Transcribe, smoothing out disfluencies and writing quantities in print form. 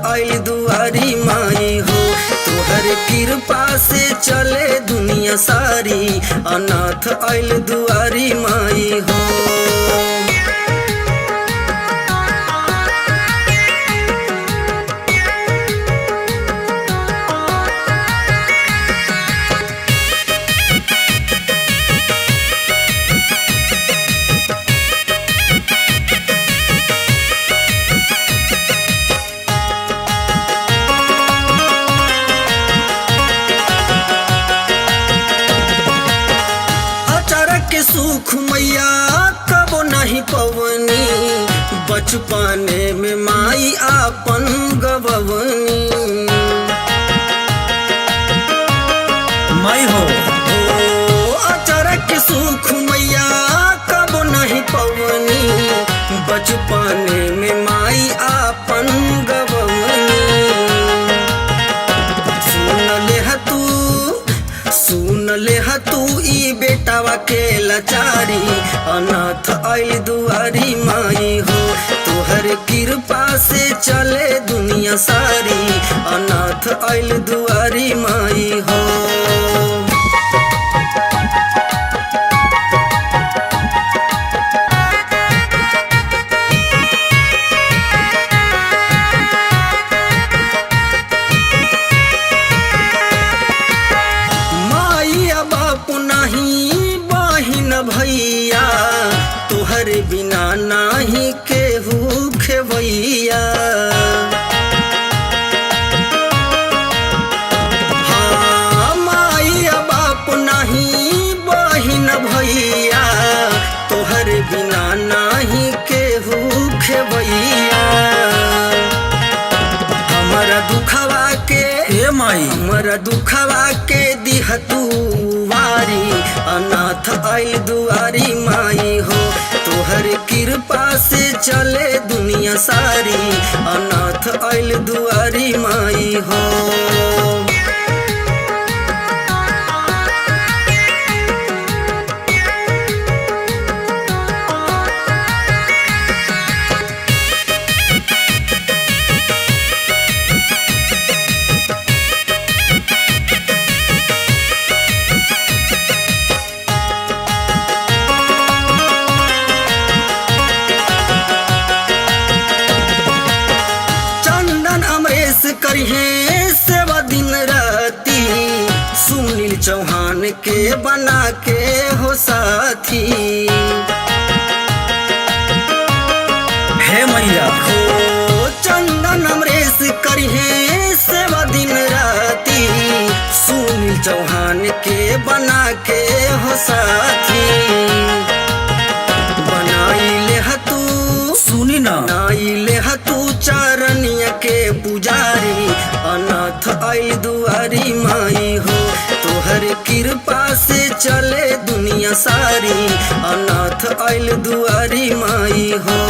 आइल दुआरी माई हो। तोहर कृपा से चले दुनिया सारी, अनाथ आइल दुआरी माई हो। सुख मैया कबो नहीं पवनी, बचपने में माई आपन गवनी। माई हो अचारक सुख मैया कबो नहीं पवनी, बचपने में माई आपन गवनी। सुन ले तू ई बेटावा के लाचारी, अनाथ आइल दुआरी माई हो। तोहर कृपा से चले दुनिया सारी, अनाथ आइल दुआरी माई हो। भैया तोहर बिना नाही केहू खेवैया। हाँ माई बाप नहीं बहिन भैया, तोहर बिना नाही केहू खेवैया। हमारा दुखवा के ए माई, हमारा दुखवा के दिह तू वारी, अनाथ आइल दुआरी माई हो। तोहर कृपा से चले दुनिया सारी, अनाथ आइल दुआरी माई हो। करिहे सेवा दिन राती, सुनील चौहान के बना के हो साथी। हे मैया हो चंदन अमरेश करिहे सेवा दिन राती, सुनील चौहान के बना के हो साथी। बनाई ले तू सुनी ना, नाई ले तू चरनिया के पुजारी, अनाथ आइल दुआरी माई हो। तोहर कृपा से चले दुनिया सारी, अनाथ आइल दुआरी माई हो।